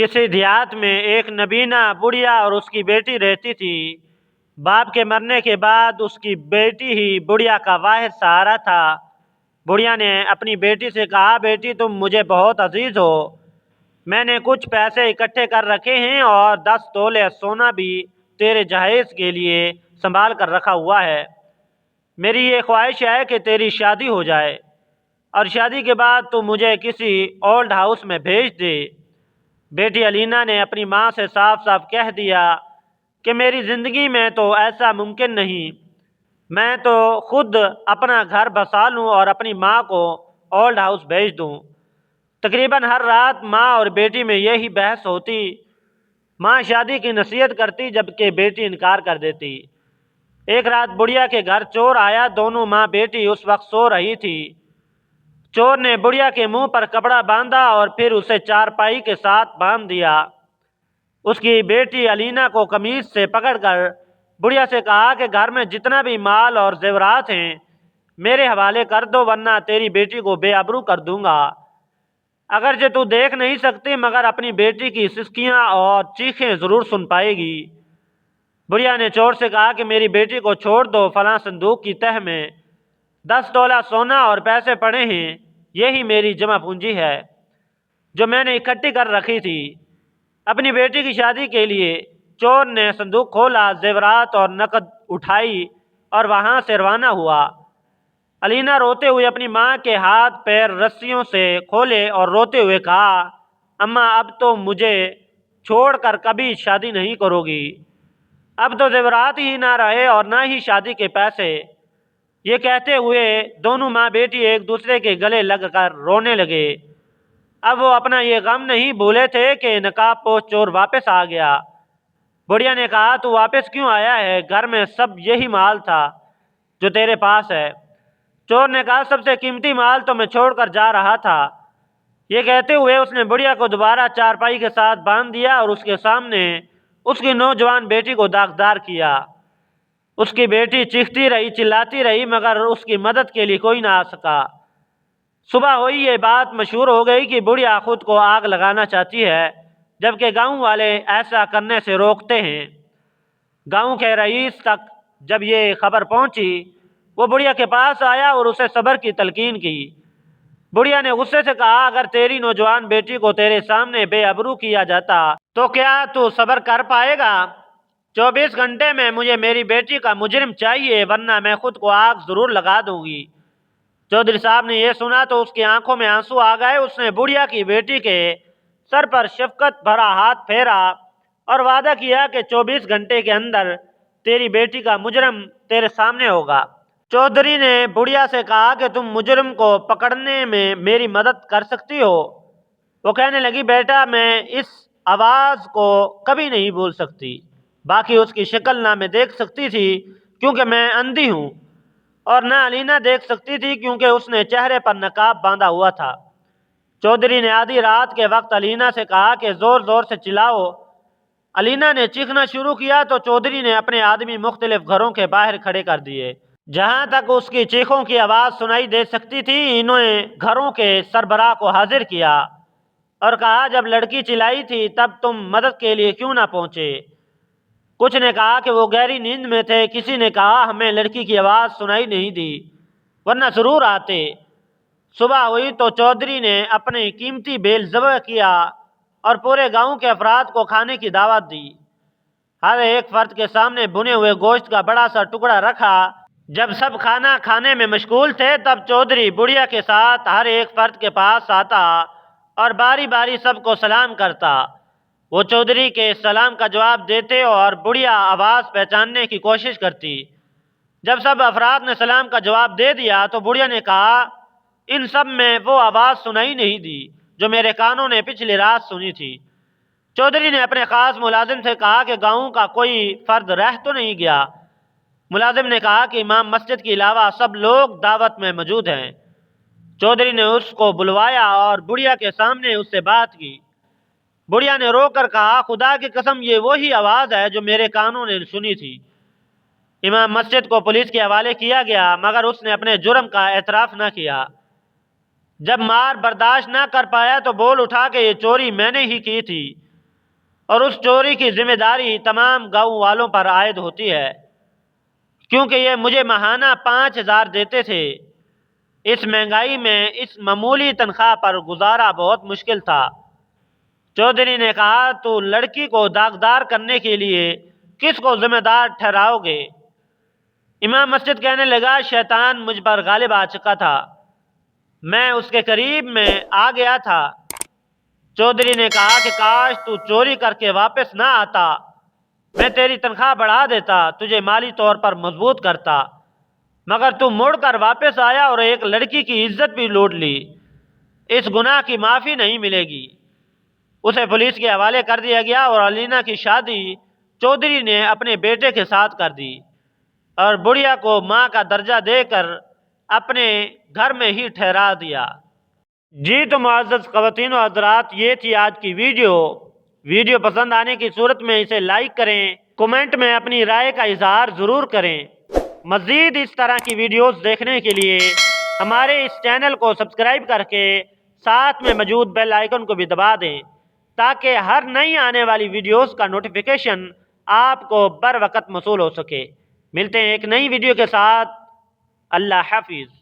کسی دیہات میں ایک نبینا بڑھیا اور اس کی بیٹی رہتی تھی۔ باپ کے مرنے کے بعد اس کی بیٹی ہی بڑھیا کا واحد سہارا تھا۔ بڑھیا نے اپنی بیٹی سے کہا، بیٹی تم مجھے بہت عزیز ہو، میں نے کچھ پیسے اکٹھے کر رکھے ہیں اور 10 تولے سونا بھی تیرے جہیز کے لیے سنبھال کر رکھا ہوا ہے۔ میری یہ خواہش ہے کہ تیری شادی ہو جائے اور شادی کے بعد تو مجھے کسی اولڈ ہاؤس میں بھیج دے۔ بیٹی علینا نے اپنی ماں سے صاف صاف کہہ دیا کہ میری زندگی میں تو ایسا ممکن نہیں، میں تو خود اپنا گھر بسا لوں اور اپنی ماں کو اولڈ ہاؤس بھیج دوں۔ تقریباً ہر رات ماں اور بیٹی میں یہی بحث ہوتی۔ ماں شادی کی نصیحت کرتی جبکہ بیٹی انکار کر دیتی۔ ایک رات بڑھیا کے گھر چور آیا، دونوں ماں بیٹی اس وقت سو رہی تھی۔ چور نے بڑھیا کے منہ پر کپڑا باندھا اور پھر اسے چارپائی کے ساتھ باندھ دیا۔ اس کی بیٹی علینا کو قمیص سے پکڑ کر بڑھیا سے کہا کہ گھر میں جتنا بھی مال اور زیورات ہیں میرے حوالے کر دو ورنہ تیری بیٹی کو بے آبرو کر دوں گا۔ اگرچہ تو دیکھ نہیں سکتی مگر اپنی بیٹی کی سسکیاں اور چیخیں ضرور سن پائے گی۔ بڑھیا نے چور سے کہا کہ میری بیٹی کو چھوڑ دو، فلاں صندوق کی تہ میں 10 تولہ سونا اور پیسے پڑے ہیں، یہی میری جمع پونجی ہے جو میں نے اکٹھی کر رکھی تھی اپنی بیٹی کی شادی کے لیے۔ چور نے صندوق کھولا، زیورات اور نقد اٹھائی اور وہاں سے روانہ ہوا۔ علینا روتے ہوئے اپنی ماں کے ہاتھ پیر رسیوں سے کھولے اور روتے ہوئے کہا، اماں اب تو مجھے چھوڑ کر کبھی شادی نہیں کرو گی، اب تو زیورات ہی نہ رہے اور نہ ہی شادی کے پیسے۔ یہ کہتے ہوئے دونوں ماں بیٹی ایک دوسرے کے گلے لگ کر رونے لگے۔ اب وہ اپنا یہ غم نہیں بھولے تھے کہ نقاب پوش چور واپس آ گیا۔ بڑھیا نے کہا، تو واپس کیوں آیا ہے؟ گھر میں سب یہی مال تھا جو تیرے پاس ہے۔ چور نے کہا، سب سے قیمتی مال تو میں چھوڑ کر جا رہا تھا۔ یہ کہتے ہوئے اس نے بڑھیا کو دوبارہ چارپائی کے ساتھ باندھ دیا اور اس کے سامنے اس کی نوجوان بیٹی کو داغدار کیا۔ اس کی بیٹی چیختی رہی، چلاتی رہی مگر اس کی مدد کے لیے کوئی نہ آ سکا۔ صبح ہوئی یہ بات مشہور ہو گئی کہ بڑھیا خود کو آگ لگانا چاہتی ہے جبکہ گاؤں والے ایسا کرنے سے روکتے ہیں۔ گاؤں کے رئیس تک جب یہ خبر پہنچی وہ بڑھیا کے پاس آیا اور اسے صبر کی تلقین کی۔ بڑھیا نے غصے سے کہا، اگر تیری نوجوان بیٹی کو تیرے سامنے بے آبرو کیا جاتا تو کیا تو صبر کر پائے گا؟ 24 گھنٹے میں مجھے میری بیٹی کا مجرم چاہیے ورنہ میں خود کو آگ ضرور لگا دوں گی۔ چودھری صاحب نے یہ سنا تو اس کی آنکھوں میں آنسو آ گئے۔ اس نے بڑھیا کی بیٹی کے سر پر شفقت بھرا ہاتھ پھیرا اور وعدہ کیا کہ 24 گھنٹے کے اندر تیری بیٹی کا مجرم تیرے سامنے ہوگا۔ چودھری نے بڑھیا سے کہا کہ تم مجرم کو پکڑنے میں میری مدد کر سکتی ہو؟ وہ کہنے لگی، بیٹا میں اس آواز کو کبھی نہیں بھول سکتی، باقی اس کی شکل نہ میں دیکھ سکتی تھی کیونکہ میں اندھی ہوں اور نہ علینا دیکھ سکتی تھی کیونکہ اس نے چہرے پر نقاب باندھا ہوا تھا۔ چودھری نے آدھی رات کے وقت علینا سے کہا کہ زور زور سے چلاؤ۔ علینا نے چیخنا شروع کیا تو چودھری نے اپنے آدمی مختلف گھروں کے باہر کھڑے کر دیے۔ جہاں تک اس کی چیخوں کی آواز سنائی دے سکتی تھی انہوں نے گھروں کے سربراہ کو حاضر کیا اور کہا، جب لڑکی چلائی تھی تب تم مدد کے لیے کیوں نہ پہنچے؟ کچھ نے کہا کہ وہ گہری نیند میں تھے، کسی نے کہا ہمیں لڑکی کی آواز سنائی نہیں دی ورنہ ضرور آتے۔ صبح ہوئی تو چودھری نے اپنے قیمتی بیل ذبح کیا اور پورے گاؤں کے افراد کو کھانے کی دعوت دی۔ ہر ایک فرد کے سامنے بھنے ہوئے گوشت کا بڑا سا ٹکڑا رکھا۔ جب سب کھانا کھانے میں مشغول تھے تب چودھری بڑھیا کے ساتھ ہر ایک فرد کے پاس آتا اور باری باری سب کو سلام کرتا۔ وہ چودھری کے سلام کا جواب دیتے اور بڑھیا آواز پہچاننے کی کوشش کرتی۔ جب سب افراد نے سلام کا جواب دے دیا تو بڑھیا نے کہا، ان سب میں وہ آواز سنائی نہیں دی جو میرے کانوں نے پچھلی رات سنی تھی۔ چودھری نے اپنے خاص ملازم سے کہا کہ گاؤں کا کوئی فرد رہ تو نہیں گیا؟ ملازم نے کہا کہ امام مسجد کے علاوہ سب لوگ دعوت میں موجود ہیں۔ چودھری نے اس کو بلوایا اور بڑھیا کے سامنے اس سے بات کی۔ بڑھیا نے رو کر کہا، خدا کی قسم یہ وہی آواز ہے جو میرے کانوں نے سنی تھی۔ امام مسجد کو پولیس کے حوالے کیا گیا مگر اس نے اپنے جرم کا اعتراف نہ کیا۔ جب مار برداشت نہ کر پایا تو بول اٹھا کہ یہ چوری میں نے ہی کی تھی اور اس چوری کی ذمہ داری تمام گاؤں والوں پر عائد ہوتی ہے، کیونکہ یہ مجھے ماہانہ 5,000 دیتے تھے۔ اس مہنگائی میں اس معمولی تنخواہ پر گزارا بہت مشکل تھا۔ چودھری نے کہا، تو لڑکی کو داغدار کرنے کے لیے کس کو ذمہ دار ٹھہراؤ گے؟ امام مسجد کہنے لگا، شیطان مجھ پر غالب آ چکا تھا، میں اس کے قریب میں آ گیا تھا۔ چودھری نے کہا کہ کاش تو چوری کر کے واپس نہ آتا، میں تیری تنخواہ بڑھا دیتا، تجھے مالی طور پر مضبوط کرتا، مگر تو مڑ کر واپس آیا اور ایک لڑکی کی عزت بھی لوٹ لی۔ اس گناہ کی معافی نہیں ملے گی۔ اسے پولیس کے حوالے کر دیا گیا اور علینا کی شادی چودھری نے اپنے بیٹے کے ساتھ کر دی اور بڑھیا کو ماں کا درجہ دے کر اپنے گھر میں ہی ٹھہرا دیا۔ جی تو معزز خواتین و حضرات، یہ تھی آج کی ویڈیو پسند آنے کی صورت میں اسے لائک کریں، کومنٹ میں اپنی رائے کا اظہار ضرور کریں۔ مزید اس طرح کی ویڈیوز دیکھنے کے لیے ہمارے اس چینل کو سبسکرائب کر کے ساتھ میں موجود بیل آئیکن کو بھی دبا دیں تاکہ ہر نئی آنے والی ویڈیوز کا نوٹیفیکیشن آپ کو بر وقت موصول ہو سکے۔ ملتے ہیں ایک نئی ویڈیو کے ساتھ۔ اللہ حافظ۔